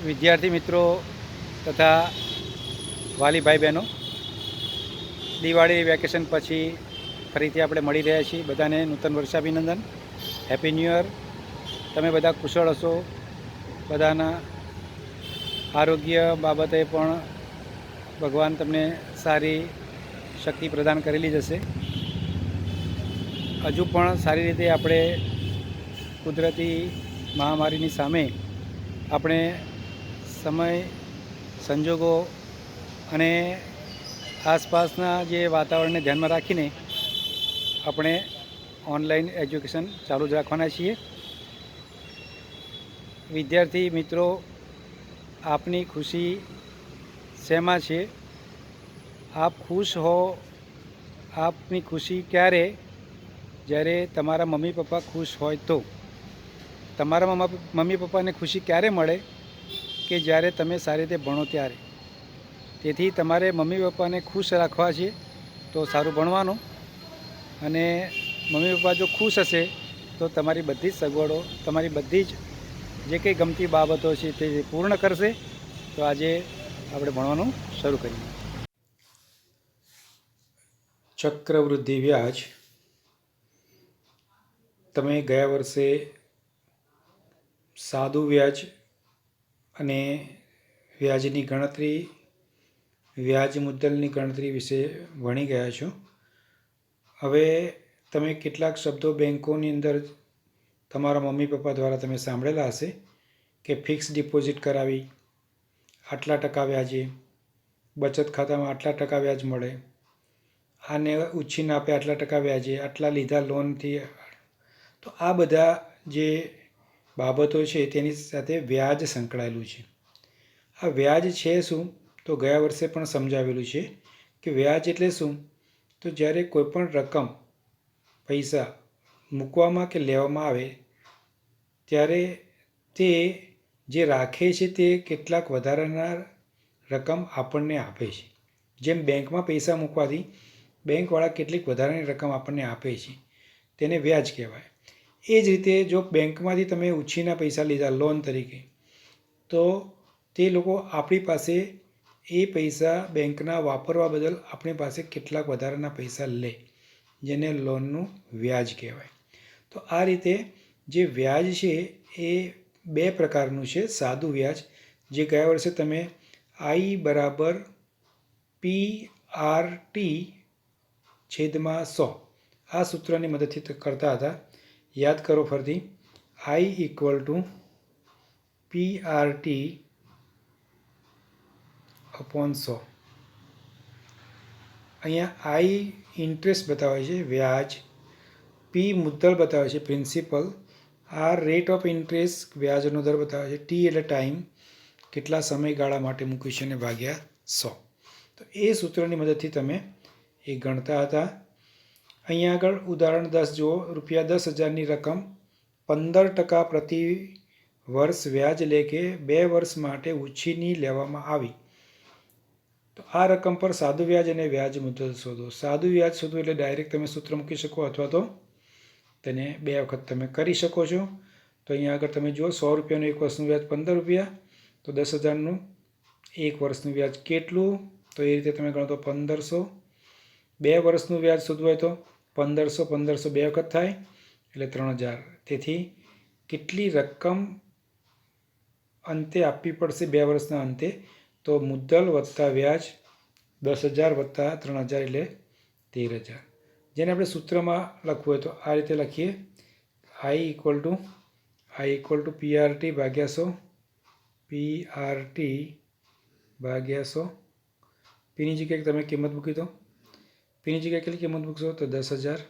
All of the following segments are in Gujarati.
વિદ્યાર્થી મિત્રો તથા વાલી ભાઈ બહેનો, દિવાળી વેકેશન પછી ફરીથી આપણે મળી રહ્યા છીએ. બધાને નૂતન વર્ષાભિનંદન, હેપી ન્યૂ યર. તમે બધા કુશળ હશો. બધાના આરોગ્ય બાબતે પણ ભગવાન તમને સારી શક્તિ પ્રદાન કરેલી જ હશે. હજુ પણ સારી રીતે આપણે કુદરતી મહામારીની સામે આપણે સમય, સંજોગો અને આસપાસના જે વાતાવરણને ધ્યાનમાં રાખીને આપણે ઓનલાઈન એજ્યુકેશન ચાલુ જ રાખવાના છીએ. વિદ્યાર્થી મિત્રો, આપની ખુશી શેમાં છે? આપ ખુશ હો. આપની ખુશી ક્યારે? જ્યારે તમારા મમ્મી પપ્પા ખુશ હોય તો. તમારા મમ્મી પપ્પાને ખુશી ક્યારે મળે? કે જ્યારે તમે સારી રીતે ભણો ત્યારે. તેથી તમારે મમ્મી પપ્પાને ખુશ રાખવા છે તો સારું ભણવાનું, અને મમ્મી પપ્પા જો ખુશ હશે તો તમારી બધી જ સગવડો, તમારી બધી જ જે કંઈ ગમતી બાબતો છે તે પૂર્ણ કરશે. તો આજે આપણે ભણવાનું શરૂ કરીએ. ચક્રવૃદ્ધિ વ્યાજ. તમે ગયા વર્ષે સાદું વ્યાજ અને વ્યાજની ગણતરી, વ્યાજ મુદ્દલની ગણતરી વિશે ભણી ગયા છો. હવે તમે કેટલાક શબ્દો બેન્કોની અંદર તમારા મમ્મી પપ્પા દ્વારા તમે સાંભળેલા હશે કે ફિક્સ ડિપોઝિટ કરાવી આટલા ટકા વ્યાજે, બચત ખાતામાં આટલા ટકા વ્યાજ મળે, આને ઉછીને આપે આટલા ટકા વ્યાજે, આટલા લીધા લોનથી. તો આ બધા જે બાબતો છે તેની સાથે વ્યાજ સંકળાયેલું છે. આ વ્યાજ છે શું? તો ગયા વર્ષે પણ સમજાવેલું છે કે વ્યાજ એટલે શું? તો જ્યારે કોઈપણ રકમ, પૈસા મૂકવામાં કે લેવામાં આવે ત્યારે તે જે રાખે છે તે કેટલાક વધારાના રકમ આપણને આપે છે. જેમ બેંકમાં પૈસા મૂકવાથી બેંકવાળા કેટલીક વધારાની રકમ આપણને આપે છે, તેને વ્યાજ કહેવાય. એ જ રીતે જો બેંકમાંથી તમે ઉછીના પૈસા લીધા લોન તરીકે, તો તે લોકો આપણી પાસે એ પૈસા બેંકના વાપરવા બદલ આપણી પાસે કેટલાક વધારાના પૈસા લે, જેને લોનનું વ્યાજ કહેવાય. તો આ રીતે જે વ્યાજ છે એ બે પ્રકારનું છે. સાદું વ્યાજ, જે ગયા વર્ષે તમે I/P/R/T/100 આ સૂત્રની મદદથી કરતા હતા. યાદ કરો ફરતી. I=P/RT/100. અહીંયા I ઇન્ટરેસ્ટ બતાવે છે, વ્યાજ. P મુદ્દલ બતાવે છે, principal. R rate of interest, વ્યાજનો દર બતાવે છે. T એટલે ટાઈમ, કેટલા સમયગાળા માટે મૂક્યું છે, અને ભાગ્યા 100. તો એ સૂત્રની મદદથી તમે એ ગણતા હતા. અહીંયા આગળ ઉદાહરણ 10 જુઓ. ₹10,000ની રકમ 15% પ્રતિ વર્ષ વ્યાજ લેખે 2 વર્ષ માટે ઉછીની લેવામાં આવી. તો આ રકમ પર સાદું વ્યાજ અને વ્યાજ મુદ્દલ શોધો. સાદું વ્યાજ શોધવું એટલે ડાયરેક્ટ તમે સૂત્ર મૂકી શકો, અથવા તો તેને 2 વખત તમે કરી શકો છો. તો અહીંયા આગળ તમે જુઓ, ₹100નું 1 વર્ષનું વ્યાજ ₹15, તો 10,000નું 1 વર્ષનું વ્યાજ કેટલું? તો એ રીતે તમે ગણો તો 1500. 2 વર્ષનું વ્યાજ શોધવું હોય તો 1500 2 વખત થાય એટલે 3000. તેથી કેટલી રકમ અંતે આપવી પડશે 2 વર્ષના અંતે? તો મુદ્દલ વત્તા વ્યાજ 10,000 વત્તા 3000 એટલે 13,000. જેને આપણે સૂત્રમાં લખવું હોય તો આ રીતે લખીએ. I=PRT/100. PRT/100. પીની જગ્યાએ તમે કિંમત મૂકી દો. પીની જગ્યાએ કેટલી કિંમત મૂકશો? તો 10,000.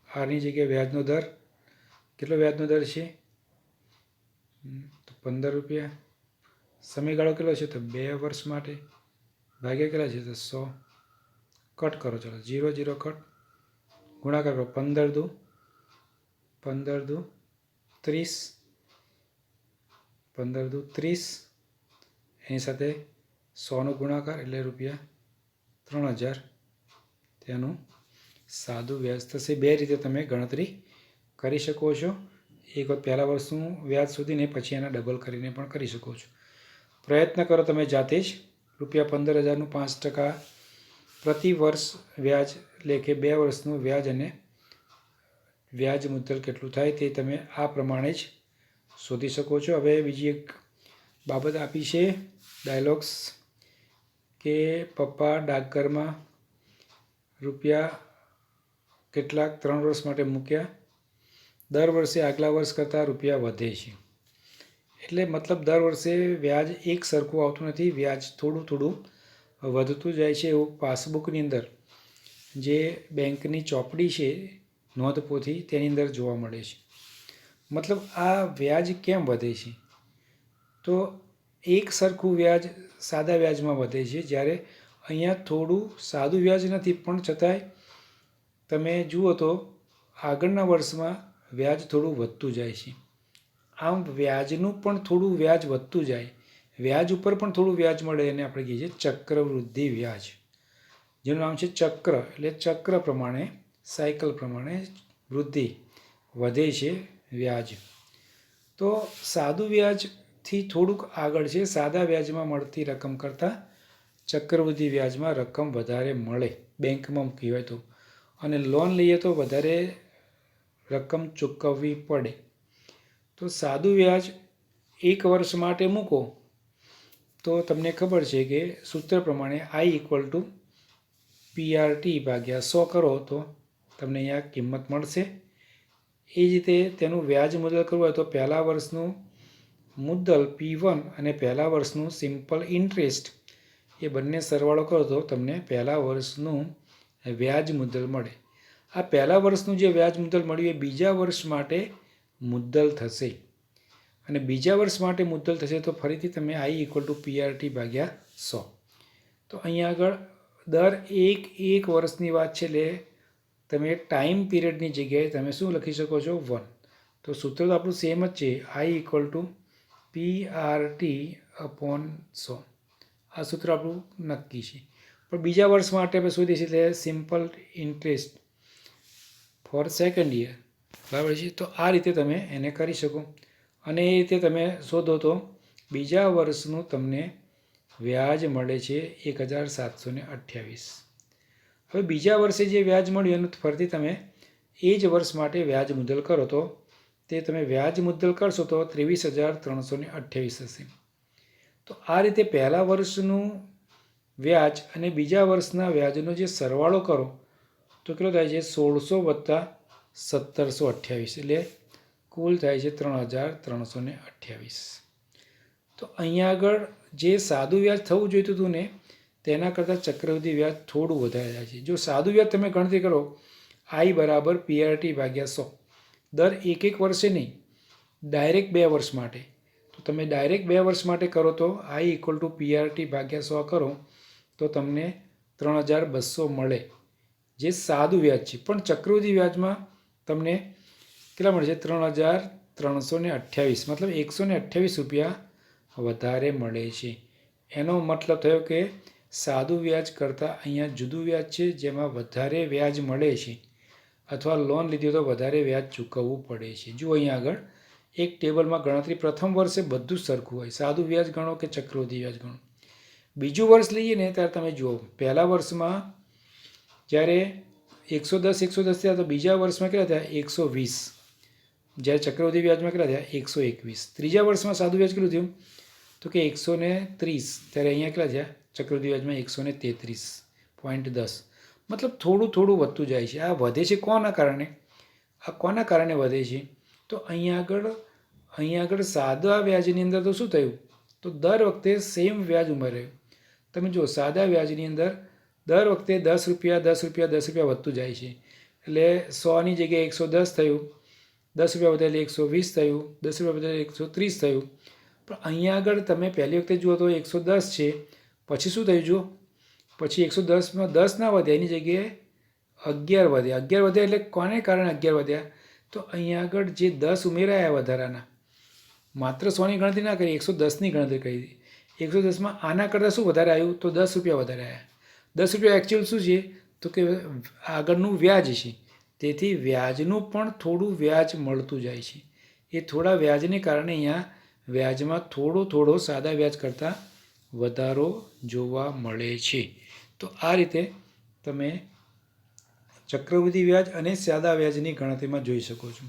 આરની જગ્યાએ વ્યાજનો દર, કેટલો વ્યાજનો દર છે? તો ₹15. સમયગાળો કેટલો છે? તો 2 વર્ષ માટે. ભાગ્યા કેટલા છે? તો 100. કટ કરો, ચાલો 0 0 કટ, ગુણાકાર કરો. 15 દુ 30, 15 દુ 30, એની સાથે 100નો ગુણાકાર એટલે ₹3000. તેનું સાદું વ્યાજ થશે. બે રીતે તમે ગણતરી કરી શકો છો. એક વખત પહેલા વર્ષનું વ્યાજ શોધીને પછી એના ડબલ કરીને પણ કરી શકો છો. પ્રયત્ન કરો તમે જાતે જ. ₹15,000નું 5% પ્રતિ વર્ષ વ્યાજ લેખે 2 વર્ષનું વ્યાજ અને વ્યાજ મુદ્દલ કેટલું થાય તે તમે આ પ્રમાણે જ શોધી શકો છો. હવે બીજી એક બાબત આપી છે ડાયલોગ્સ કે પપ્પા ડાકઘરમાં રૂપિયા કેટલાક 3 વર્ષ માટે મૂક્યા, દર વર્ષે આગલા વર્ષ કરતાં રૂપિયા વધે છે. એટલે મતલબ દર વર્ષે વ્યાજ એક સરખું આવતું નથી, વ્યાજ થોડું થોડું વધતું જાય છે. એવું પાસબુકની અંદર જે બેંકની ચોપડી છે નોંધપોથી તેની અંદર જોવા મળે છે. મતલબ આ વ્યાજ કેમ વધે છે? તો એક સરખું વ્યાજ સાદા વ્યાજમાં વધે છે, જ્યારે અહીંયા થોડું સાદું વ્યાજ નથી, પણ છતાંય તમે જુઓ તો આગળના વર્ષમાં વ્યાજ થોડું વધતું જાય છે. આમ વ્યાજનું પણ થોડું વ્યાજ વધતું જાય, વ્યાજ ઉપર પણ થોડું વ્યાજ મળે એને આપણે કહીએ છીએ ચક્રવૃદ્ધિ વ્યાજ, જેનું નામ છે ચક્ર. એટલે ચક્ર પ્રમાણે, સાયકલ પ્રમાણે વૃદ્ધિ વધે છે વ્યાજ. તો સાદું વ્યાજથી થોડુંક આગળ છે. સાદા વ્યાજમાં મળતી રકમ કરતાં ચક્રવૃદ્ધિ વ્યાજમાં રકમ વધારે મળે બેંકમાં કહેવાય તો, અને લોન લઈએ તો વધારે રકમ ચૂકવવી પડે. તો સાદું વ્યાજ એક વર્ષ માટે મૂકો તો તમને ખબર છે કે સૂત્ર પ્રમાણે I=PRT/100 કરો તો તમને અહીંયા કિંમત મળશે. એ જ રીતે તેનું વ્યાજ મુદ્દલ કરવું હોય તો પહેલા વર્ષનું મુદ્દલ P1 અને પહેલા વર્ષનું સિમ્પલ ઇન્ટરેસ્ટ એ બંને સરવાળો કરો તો તમને પહેલા વર્ષનું વ્યાજ મુદ્દલ મળે. આ પહેલા વર્ષનું જે વ્યાજ મુદ્દલ મળ્યું એ બીજા વર્ષ માટે મુદ્દલ થશે, અને બીજા વર્ષ માટે મુદ્દલ થશે તો ફરીથી તમે I=PRT/100. તો અહીંયા આગળ દર એક વર્ષની વાત છે, એટલે તમે ટાઈમ પીરિયડની જગ્યાએ તમે શું લખી શકો છો? 1. તો સૂત્ર તો આપણું સેમ જ છે, I=PRT/100. આ સૂત્ર આપણું નક્કી છે. પણ બીજા વર્ષ માટે આપણે શોધીએ છીએ એટલે simple interest for second year, બરાબર છે. તો આ રીતે તમે એને કરી શકો, અને એ રીતે તમે શોધો તો બીજા વર્ષનું તમને વ્યાજ મળે છે 1,728. હવે બીજા વર્ષે જે વ્યાજ મળ્યું એનું ફરીથી તમે એ જ વર્ષ માટે વ્યાજ મુદ્દલ કરો તો તે તમે વ્યાજ મુદ્દલ કરશો તો 23,328 થશે. તો આ રીતે પહેલા વર્ષનું વ્યાજ અને બીજા વર્ષના વ્યાજનો જે સરવાળો કરો તો કેટલો થાય છે? 1600 + 1,728, એટલે કુલ થાય છે 3,328. તો અહીંયા આગળ જે સાદું વ્યાજ થવું જોઈતું હતું ને તેના કરતાં ચક્રવૃદ્ધિ વ્યાજ થોડું વધારે થાય છે. જો સાદું વ્યાજ તમે ગણતરી કરો I=PRT/100 દર એક વર્ષે નહીં, ડાયરેક્ટ 2 વર્ષ માટે, તો તમે ડાયરેક્ટ 2 વર્ષ માટે કરો તો I=PRT/100 કરો તો તમને 3,200 મળે, જે સાદું વ્યાજ છે. પણ ચક્રવૃદ્ધિ વ્યાજમાં તમને કેટલા મળે છે? 3,328, મતલબ 128 રૂપિયા વધારે મળે છે. એનો મતલબ થયો કે સાદું વ્યાજ કરતાં અહીંયા જુદું વ્યાજ છે, જેમાં વધારે વ્યાજ મળે છે, અથવા લોન લીધી તો વધારે વ્યાજ ચૂકવવું પડે છે. જુઓ અહીંયા આગળ એક ટેબલમાં ગણતરી પ્રથમ વર્ષે બધું જ સરખું હોય, સાદું વ્યાજ ગણો કે ચક્રવૃદ્ધિ વ્યાજ ગણો. બીજું વર્ષ લઈએ ને ત્યારે તમે જુઓ પહેલા વર્ષમાં જ્યારે 110 થયા તો બીજા વર્ષમાં કેટલા થયા? 120. જ્યારે ચક્રવૃદ્ધિ વ્યાજમાં કેટલા થયા? 121. ત્રીજા વર્ષમાં સાદું વ્યાજ કેટલું થયું? તો કે 130. ત્યારે અહીંયા કેટલા થયા? ચક્રવૃદ્ધિ વ્યાજમાં 133.10. મતલબ થોડું થોડું વધતું જાય છે. આ વધે છે કોના કારણે? આ કોના કારણે વધે છે? તો અહીંયા આગળ સાદા વ્યાજની અંદર તો શું થયું? તો દર વખતે સેમ વ્યાજ ઉમેરાયું. તમે જુઓ સાદા વ્યાજની અંદર દર વખતે 10 રૂપિયા વધતું જાય છે. એટલે 100ની જગ્યાએ 110 થયું, 10 રૂપિયા વધે એટલે 120 થયું, 10 રૂપિયા વધે 130 થયું. પણ અહીંયા આગળ તમે પહેલી વખતે જુઓ તો 110 છે, પછી શું થયું? જુઓ પછી 110માં 10 ના વધ્યા, એની જગ્યાએ 11 વધ્યા. 11 વધ્યા એટલે કોને કારણે 11 વધ્યા? તો અહીંયા આગળ જે 10 ઉમેરાયા વધારાના, માત્ર 100ની ગણતરી ના કરી, 110ની ગણતરી કરી. 110માં આના કરતાં શું વધારે આવ્યું? તો 10 રૂપિયા વધારે આવ્યા. 10 રૂપિયા એકચ્યુઅલ શું છે? તો કે આગળનું વ્યાજ છે. તેથી વ્યાજનું પણ થોડું વ્યાજ મળતું જાય છે. એ થોડા વ્યાજને કારણે અહીંયા વ્યાજમાં થોડો સાદા વ્યાજ કરતાં વધારો જોવા મળે છે. તો આ રીતે તમે ચક્રવૃદ્ધિ વ્યાજ અને સાદા વ્યાજની ગણતરીમાં જોઈ શકો છો.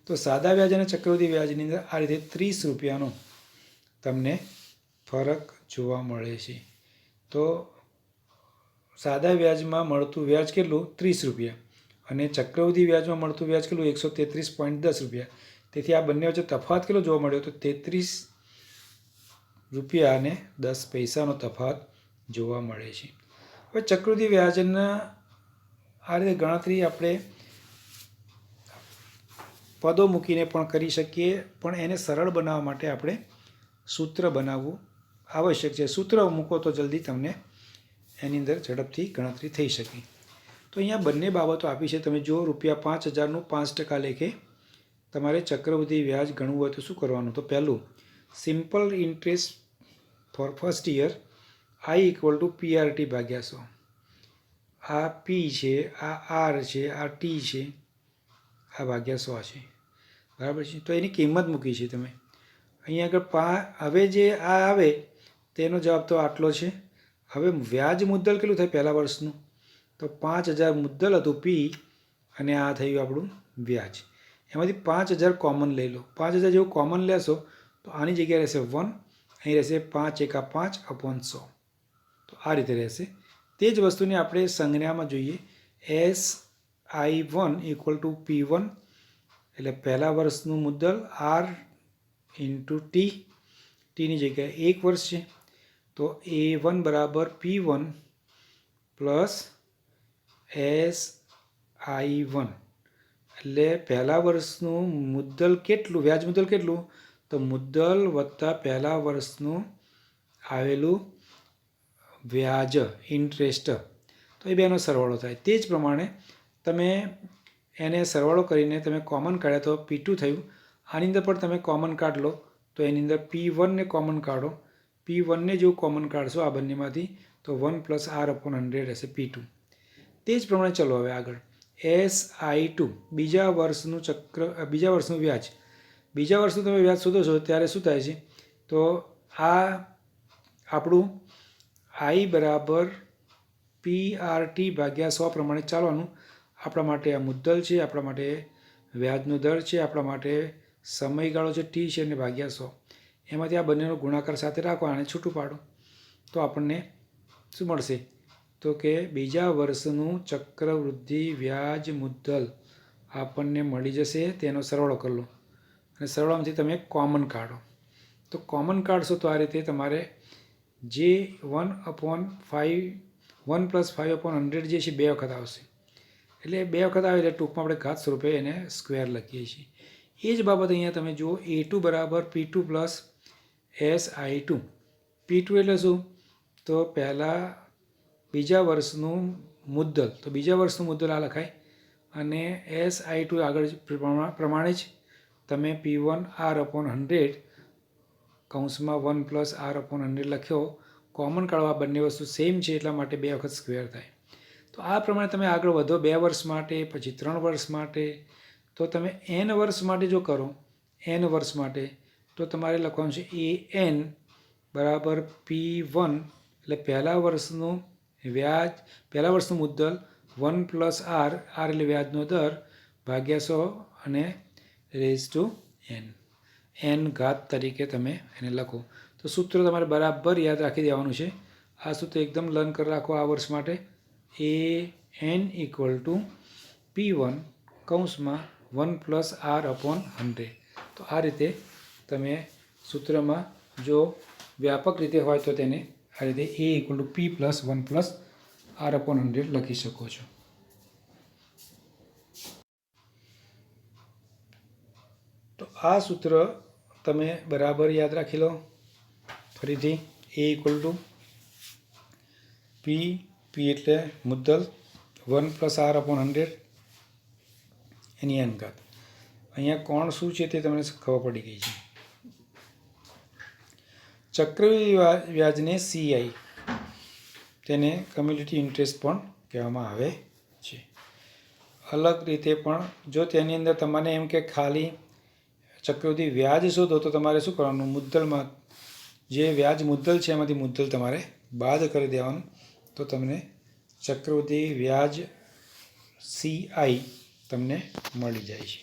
તો સાદા વ્યાજ અને ચક્રવૃદ્ધિ વ્યાજની અંદર આ રીતે 30 રૂપિયાનો તમને ફરક જોવા મળે છે. તો સાદા વ્યાજમાં મળતું વ્યાજ કેટલું? 30 રૂપિયા. અને ચક્રવૃદ્ધિ વ્યાજમાં મળતું વ્યાજ કેટલું? 133.10 રૂપિયા. તેથી આ બંને વચ્ચે તફાવત કેટલો જોવા મળ્યો? તો 33 રૂપિયા અને 10 પૈસાનો તફાવત જોવા મળે છે. હવે ચક્રવૃદ્ધિ વ્યાજના આ રીતે ગણતરી આપણે પદો મૂકીને પણ કરી શકીએ, પણ એને સરળ બનાવવા માટે આપણે સૂત્ર બનાવવું આવશ્યક છે. સૂત્ર મૂકો તો જલ્દી તમને એની અંદર ઝડપથી ગણતરી થઈ શકે. તો અહીંયા બંને બાબતો આપી છે. તમે જો ₹5000નું 5% લેખે તમારે ચક્રવૃદ્ધિ વ્યાજ ગણવું હોય તો શું કરવાનું? તો પહેલું, simple interest for first year I = PRT ભાગ્યા 100. આ P છે, આ R છે, આ T છે, આ ભાગ્યા 100 છે. બરાબર છે? તો એની કિંમત મૂકી છે તમે અહીંયા આગળ. હવે જે આ આવે તેનો જવાબ તો આટલો છે. હવે વ્યાજ મુદ્દલ કેટલું થાય પહેલા વર્ષનું? તો 5000 મુદ્દલ હતું P અને આ થયું આપણું વ્યાજ. એમાંથી 5000 કોમન લઈ લો. 5000 જેવું કોમન લેશો તો આની જગ્યાએ રહેશે 1, અહીં રહેશે 5 × 5/100. તો આ રીતે રહેશે. તે જ વસ્તુને આપણે સંજ્ઞામાં જોઈએ. SI1 = P1 એટલે પહેલા વર્ષનું મુદ્દલ R × T. ટીની જગ્યાએ 1 વર્ષ છે તો A1 = P1 + SI1 એટલે પહેલા વર્ષનું મુદ્દલ કેટલું? વ્યાજ મુદ્દલ કેટલું? તો મુદ્દલ વત્તા પહેલા વર્ષનું આવેલું વ્યાજ, ઇન્ટરેસ્ટ. તો એ બેનો સરવાળો થાય. તે જ પ્રમાણે તમે એને સરવાળો કરીને તમે કોમન કાઢ્યા તો P2 થયું. આની અંદર પણ તમે કોમન કાઢ લો તો એની અંદર P1ને કોમન કાઢો. P1ને જેવું કોમન કાઢશો આ બંનેમાંથી તો 1 + R/100 રહેશે P2. તે જ પ્રમાણે ચલો હવે આગળ. SI2 બીજા વર્ષનું વ્યાજ. બીજા વર્ષનું તમે વ્યાજ શોધો છો ત્યારે શું થાય છે? તો આ આપણું I = PRT ભાગ્યા 100 પ્રમાણે ચાલવાનું. આપણા માટે આ મુદ્દલ છે, આપણા માટે વ્યાજનો દર છે, આપણા માટે સમયગાળો છે T છે અને ભાગ્યા 100. એમાંથી આ બંનેનો ગુણાકાર સાથે રાખો અને છૂટું પાડો તો આપણને શું મળશે? તો કે બીજા વર્ષનું ચક્રવૃદ્ધિ વ્યાજ મુદ્દલ આપણને મળી જશે. તેનો સરવાળો કરી લો અને સરવાળામાંથી તમે કોમન કાઢો. તો કોમન કાઢશો તો આ રીતે તમારે જે 1 + 5/100 જે છે 2 વખત આવશે. એટલે 2 વખત આવે એટલે ટૂંકમાં આપણે ઘાત સ્વરૂપે એને સ્ક્વેર લખીએ છીએ. એ જ બાબત અહીંયા તમે જુઓ. A2 = P2 + SI2. P2 એટલે શું? તો બીજા વર્ષનું મુદ્દલ. તો બીજા વર્ષનું મુદ્દલ આ લખાય અને SI2 આગળ પ્રમાણે જ તમે P1 R/100 કૌંસમાં 1 + R/100 લખ્યો. કોમન કાઢવા બંને વસ્તુ સેમ છે એટલા માટે 2 વખત સ્ક્વેર થાય. તો આ પ્રમાણે તમે આગળ વધો 2 વર્ષ માટે, પછી 3 વર્ષ માટે. તો તમે N વર્ષ માટે જો કરો, N વર્ષ માટે તો તમારે લખવાનું છે AN = P1 એટલે પહેલા વર્ષનું વ્યાજ, પહેલા વર્ષનું મુદ્દલ 1 + R એટલે વ્યાજનો દર ભાગ્યા 100 અને raised to n ઘાત તરીકે તમે એને લખો. તો સૂત્ર તમારે બરાબર યાદ રાખી દેવાનું છે. આ સૂત્ર એકદમ લર્ન કરી રાખો આ વર્ષ માટે. AN = P1 કૌંસમાં 1 + R/100. તો આ રીતે તમે સૂત્રમાં જો વ્યાપક રીતે હોય તો તેને આ રીતે A = P + 1 + R/100 લખી શકો છો. તો આ સૂત્ર તમે બરાબર યાદ રાખી લો. ફરીથી A = P એટલે મુદ્દલ 1 + R/100 એની n ઘાત. અહીંયા કોણ શું છે તે તમને ખબર પડી ગઈ છે. ચક્રવૃદ્ધિ વ્યાજને CI તેને કમ્યુલેટિવ ઇન્ટરેસ્ટ પણ કહેવામાં આવે છે. અલગ રીતે પણ જો તેની અંદર તમને એમ કે ખાલી ચક્રવૃદ્ધિ વ્યાજ શોધો તો તમારે શું કરવાનું, મુદ્દલમાં જે વ્યાજ મુદ્દલ છે એમાંથી મુદ્દલ તમારે બાદ કરી દેવાનું, તો તમને ચક્રવૃદ્ધિ વ્યાજ CI તમને મળી જાય છે.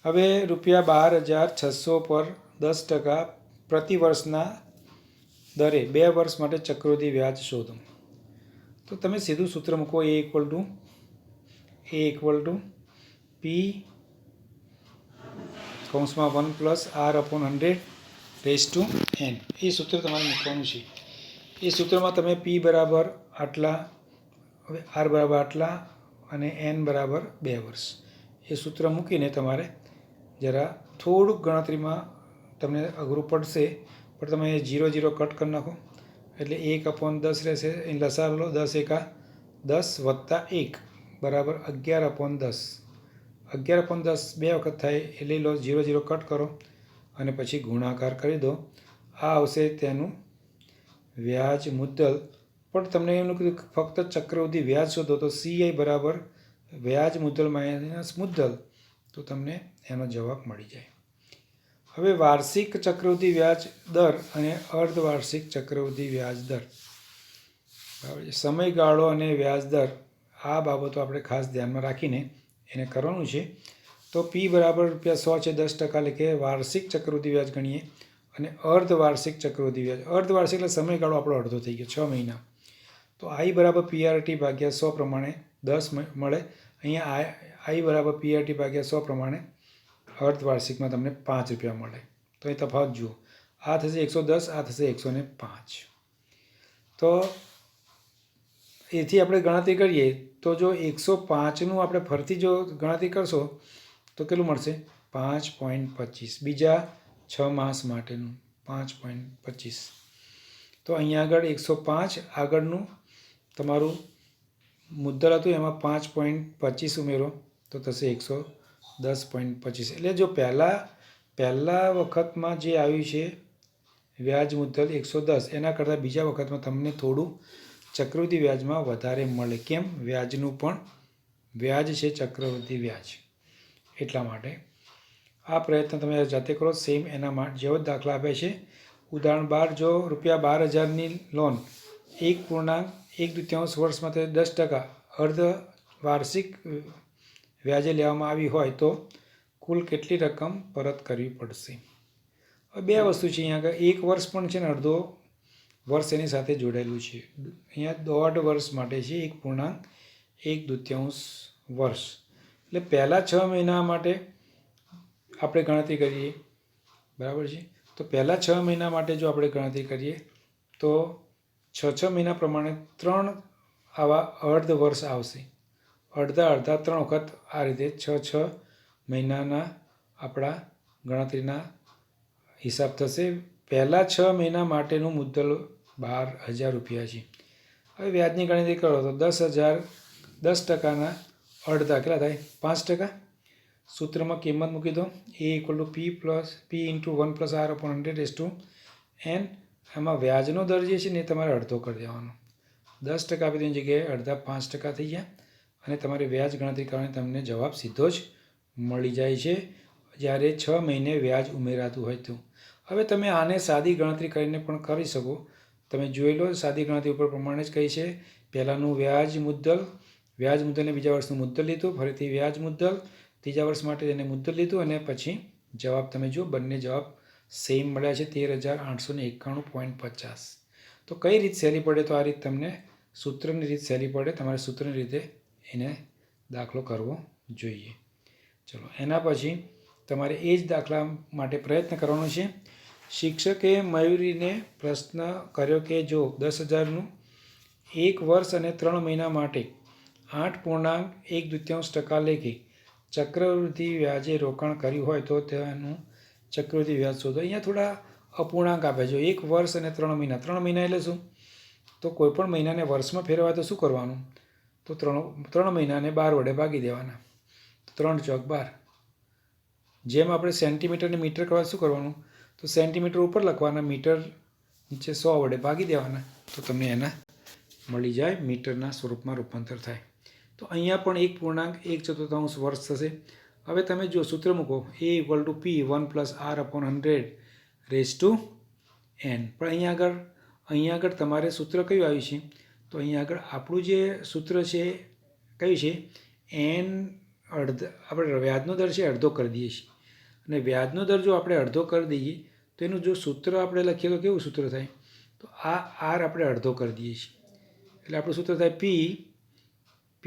હવે ₹12,600 પર 10% પ્રતિ વર્ષના દરે 2 વર્ષ માટે ચક્રવૃદ્ધિ વ્યાજ શોધો. તો તમે સીધું સૂત્ર મૂકો, A = P કૌંસમાં 1 + R/100 n. એ સૂત્ર તમારે મૂકવાનું છે. એ સૂત્રમાં તમે P બરાબર આટલા, હવે R બરાબર આટલા અને n બરાબર 2 વર્ષ, એ સૂત્ર મૂકીને તમારે જરા થોડુંક ગણતરીમાં તમને અઘરું પડશે, પણ તમે 0 0 કટ કરી નાખો એટલે 1/10 રહેશે. એ લસા લો, 10 એકા 10 વત્તા 1 બરાબર 11/10. 11/10 બે વખત થાય એટલે લો, 0 0 કટ કરો અને પછી ગુણાકાર કરી દો. આ આવશે તેનું વ્યાજ મુદ્દલ. પણ તમને એનું કીધું ફક્ત ચક્રવૃદ્ધિ વ્યાજ શોધો, તો CI બરાબર વ્યાજ મુદ્દલ માઇનસ મુદ્દલ, તો તમને એનો જવાબ મળી જાય. હવે વાર્ષિક ચક્રવૃદ્ધિ વ્યાજ દર અને અર્ધવાર્ષિક ચક્રવૃદ્ધિ વ્યાજ દર, બરાબર છે. સમયગાળો અને વ્યાજ દર, આ બાબતો આપણે ખાસ ધ્યાનમાં રાખીને એને કરવાનું છે. તો P બરાબર ₹100 છે, 10% લેખે વાર્ષિક ચક્રવૃદ્ધિ વ્યાજ ગણીએ, અને અર્ધવાર્ષિક ચક્રવૃદ્ધિ વ્યાજ, અર્ધવાર્ષિક એટલે સમયગાળો આપણો અડધો થઈ ગયો, 6 મહિના. તો I બરાબર PRT ભાગ્યા 100 પ્રમાણે 10 મળે. અહીંયા I બરાબર PRT ભાગ્યા 100 પ્રમાણે અર્ધવાર્ષિકમાં તમને ₹5 મળે. તો એ તફાવત જુઓ, આ થશે 110, આ થશે 105. તો એથી આપણે ગણતરી કરીએ તો જો 105નું આપણે ફરીથી જો ગણતરી કરશો તો કેટલું મળશે? 5.25. બીજા 6 માસ માટેનું 5.25. તો અહીંયા આગળ 105 આગળનું તમારું મુદ્દલ હતું, એમાં 5.25 ઉમેરો તો થશે 110.25. એટલે જો પહેલા વખતમાં જે આવ્યું છે વ્યાજ મુદ્દલ 110, એના કરતાં બીજા વખતમાં તમને થોડું ચક્રવૃદ્ધિ વ્યાજમાં વધારે મળે. કેમ? વ્યાજનું પણ વ્યાજ છે ચક્રવૃદ્ધિ વ્યાજ, એટલા માટે. આ પ્રયત્ન તમે જાતે કરો, સેમ એના માટે જેવો જ દાખલા આપે છે. ઉદાહરણ 12, જો ₹12,000ની લોન 1.1/2 વર્ષ માટે 10% અર્ધ વાર્ષિક વ્યાજે લેવામાં આવી હોય તો કુલ કેટલી રકમ પરત કરવી પડશે? હવે બે વસ્તુ છે અહીંયા આગળ, 1 વર્ષ પણ છે ને અડધો વર્ષ એની સાથે જોડાયેલું છે. અહીંયા 1.5 વર્ષ માટે છે 1.1/2 વર્ષ. એટલે પહેલાં 6 મહિના માટે આપણે ગણતરી કરીએ, બરાબર છે. તો પહેલાં 6 મહિના માટે જો આપણે ગણતરી કરીએ તો 6 મહિના પ્રમાણે 3 આવા અર્ધ વર્ષ આવશે. અડધા 3 વખત આ રીતે 6 મહિનાના આપણા ગણતરીના હિસાબ થશે. પહેલાં 6 મહિના માટેનું મુદ્દલ ₹12,000 છે. હવે વ્યાજની ગણતરી કરો તો 10,000, 10%ના અડધા કેટલા થાય? 5%. સૂત્રમાં કિંમત મૂકી દો, A = P × 1 + R/100 n. એમાં વ્યાજનો દર જે છે ને એ તમારે અડધો કરી દેવાનો. 10% આપી દેવાની જગ્યાએ અડધા 5% થઈ ગયા, અને તમારે વ્યાજ ગણતરી કરવાની તમને જવાબ સીધો જ મળી જાય છે જ્યારે 6 મહિને વ્યાજ ઉમેરાતું હોય તો. હવે તમે આને સાદી ગણતરી કરીને પણ કરી શકો. તમે જોઈ લો, સાદી ગણતરી ઉપર પ્રમાણે જ કહી છે. પહેલાંનું વ્યાજ મુદ્દલને બીજા વર્ષનું મુદ્દલ લીધું, ફરીથી વ્યાજ મુદ્દલ ત્રીજા વર્ષ માટે એને મુદ્દલ લીધું, અને પછી જવાબ તમે જુઓ, બંને જવાબ સેમ મળ્યા છે, 13,891.50. તો કઈ રીત સહેલી પડે? તો આ રીત તમને સૂત્રની રીત સહેલી પડે, તમારે સૂત્રની રીતે એને દાખલો કરવો જોઈએ. ચલો, એના પછી તમારે એ જ દાખલા માટે પ્રયત્ન કરવાનો છે. શિક્ષકે મયુરીને પ્રશ્ન કર્યો કે જો 10,000નું 1 વર્ષ અને 3 મહિના માટે 8.1/2% લેખે ચક્રવૃદ્ધિ વ્યાજે રોકાણ કર્યું હોય તો તેનું ચક્રવૃદ્ધિ વ્યાજ શોધો. અહીંયા થોડા અપૂર્ણાંક આપે છે. 1 વર્ષ અને 3 મહિના. 3 મહિના એટલે શું? તો કોઈપણ મહિનાને વર્ષમાં ફેરવાય તો શું કરવાનું? તો 3 મહિનાને 12 વડે ભાગી દેવાના. 3 ચોક 12. જેમ આપણે સેન્ટીમીટરને મીટર કરવા શું કરવાનું? તો સેન્ટીમીટર ઉપર લખવાના, મીટર નીચે 100 વડે ભાગી દેવાના, તો તમને એના મળી જાય, મીટરના સ્વરૂપમાં રૂપાંતર થાય. તો અહીંયા પણ 1.1/4 વર્ષ થશે. હવે તમે જો સૂત્ર મૂકો A = P 1+R/100 n. પણ અહીંયા આગળ તમારે સૂત્ર કયું આવ્યું છે? તો અહીંયા આગળ આપણું જે સૂત્ર છે કયું છે? આપણે વ્યાજનો દર છે અડધો કરી દઈએ છીએ, અને વ્યાજનો દર જો આપણે અડધો કરી દઈએ તો એનું જો સૂત્ર આપણે લખીએ તો કેવું સૂત્ર થાય? તો આ R આપણે અડધો કરી દઈએ છીએ એટલે આપણું સૂત્ર થાય P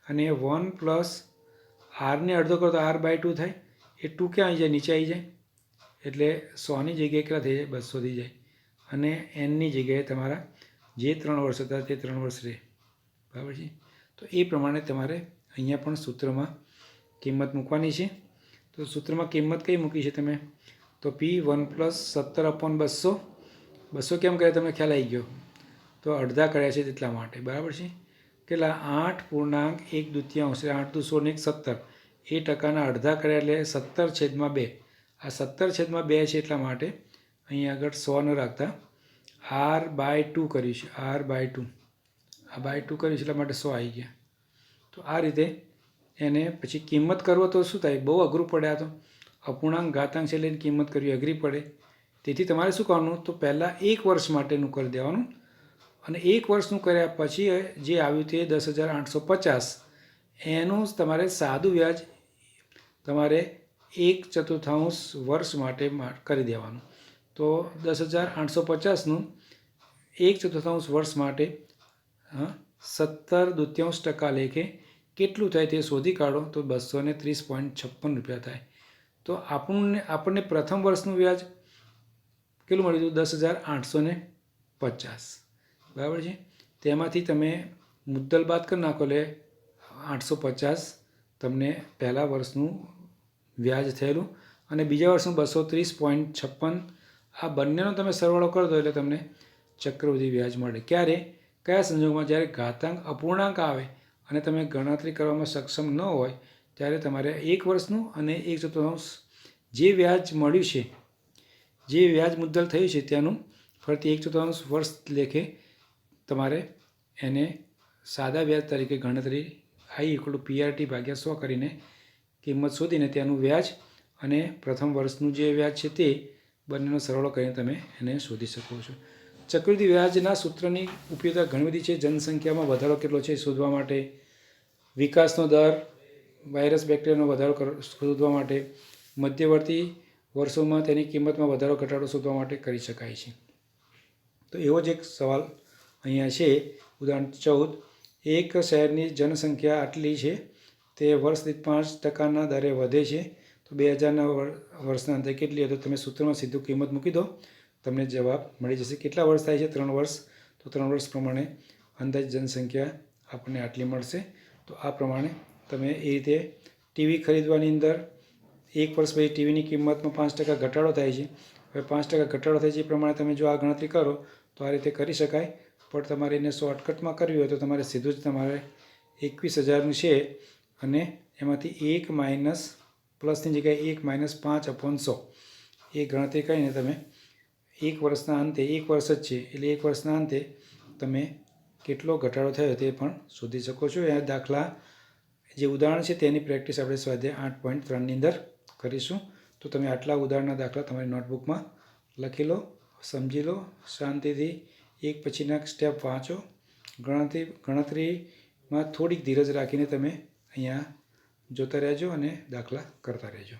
અને 1+R ને અડધો કરો તો R/2 થાય. એ 2 ક્યાં આવી જાય? નીચે આવી જાય. એટલે 100ની જગ્યાએ કેટલા થઈ જાય? 200 થઈ જાય. અને nની જગ્યાએ તમારા જે 3 વર્ષ હતા તે 3 વર્ષ રહે. બરાબર છે? તો એ પ્રમાણે તમારે અહીંયા પણ સૂત્રમાં કિંમત મૂકવાની છે. તો સૂત્રમાં કિંમત કઈ મૂકી છે તમે? તો P 1+17/200. 200 કેમ કર્યા તમને ખ્યાલ આવી ગયો? તો અડધા કર્યા છે તેટલા માટે. બરાબર છે? કેટલા? 8.1/2. 8×2 = 17. એ ટકાના અડધા કર્યા એટલે 17/2. આ 17/2 છે એટલા માટે અહીંયા આગળ 100 ન રાખતા R/2 કર્યું છે. R/2 આ /2 કર્યું છે એટલા માટે 100 આવી ગયા. તો આ રીતે એને પછી કિંમત કરવો તો શું થાય? બહુ અઘરું પડે. આ તો અપૂર્ણાંક ઘાતાંક છે લઈને કિંમત કરવી અઘરી પડે. તેથી તમારે શું કરવાનું? તો પહેલાં 1 વર્ષ માટેનું કરી દેવાનું, અને 1 વર્ષનું કર્યા પછી જે આવ્યું તે 10,850 એનું તમારે સાદું વ્યાજ તમારે 1/4 વર્ષ માટે કરી દેવાનું. તો 10,850નું 1/4 વર્ષ માટે 17/2% લેખે કેટલું થાય તે શોધી કાઢો. તો 230.56 થાય. તો આપણને પ્રથમ વર્ષનું વ્યાજ કેટલું મળ્યું હતું? 10,850. બરાબર છે? તેમાંથી તમે મુદ્દલ બાદ કરી નાખો એટલે 850 તમને પહેલા વર્ષનું વ્યાજ થયેલું, અને બીજા વર્ષનું 230.56. આ બંનેનો તમે સરવાળો કરી દો એટલે તમને ચક્રવૃદ્ધિ વ્યાજ મળે. ક્યારે? કયા સંજોગોમાં? જ્યારે ઘાતાંક અપૂર્ણાંક આવે અને તમે ગણતરી કરવામાં સક્ષમ ન હોય ત્યારે તમારે 1 વર્ષનું અને 1/4 જે વ્યાજ મળ્યું છે, જે વ્યાજ મુદ્દલ થયું છે તેનું ફરીથી 1/4 વર્ષ લેખે તમારે એને સાદા વ્યાજ તરીકે ગણતરી I = PRT/100 કરીને કિંમત શોધીને તેનું વ્યાજ અને પ્રથમ વર્ષનું જે વ્યાજ છે તે બંનેનો સરવાળો કરીને તમે એને શોધી શકો છો. ચક્રવૃદ્ધિ વ્યાજના સૂત્રની ઉપયોગિતા ઘણી બધી છે. જનસંખ્યામાં વધારો કેટલો છે શોધવા માટે, વિકાસનો દર, વાયરસ બેક્ટેરિયાનો વધારો શોધવા માટે, મધ્યવર્તી વર્ષોમાં તેની કિંમતમાં વધારો ઘટાડો શોધવા માટે કરી શકાય છે. તો એવો જ એક સવાલ અહીંયા છે. ઉદાહરણ 14. એક શહેરની જનસંખ્યા આટલી છે, તે વર્ષ દીઠ 5% દરે વધે છે. તો 2000ના વર્ષના અંતે કેટલી? તો તમે સૂત્રમાં સીધું કિંમત મૂકી દો, તમને જવાબ મળી જશે. કેટલા વર્ષ થાય છે? 3 વર્ષ. તો 3 વર્ષ પ્રમાણે અંદાજ જનસંખ્યા આપણને આટલી મળશે. તો આ પ્રમાણે તમે એ રીતે ટીવી ખરીદવાની અંદર 1 વર્ષ પછી ટીવીની કિંમતમાં 5% ઘટાડો થાય છે. હવે 5% ઘટાડો થાય છે એ પ્રમાણે તમે જો આ ગણતરી કરો તો આ રીતે કરી શકાય. પણ તમારે એને શોર્ટકટમાં કરવી હોય તો તમારે સીધું જ તમારે 21,000નું છે અને એમાંથી 1 માઇનસ પ્લસની જગ્યાએ 1 - 5/100 એ ગણતરી કરીને તમે 1 વર્ષના અંતે, 1 વર્ષ જ છે એટલે 1 વર્ષના અંતે તમે કેટલો ઘટાડો થયો તે પણ શોધી શકો છો. આ દાખલા જે ઉદાહરણ છે તેની પ્રેક્ટિસ આપણે સ્વાધ્યાય 8.3ની અંદર કરીશું. તો તમે આટલા ઉદાહરણના દાખલા તમારી નોટબુકમાં લખી લો, સમજી લો, શાંતિથી એક પછીના સ્ટેપ વાંચો. ગણતરીમાં થોડીક ધીરજ રાખીને તમે અહીંયા જોતા રહેજો અને દાખલા કરતા રહેજો.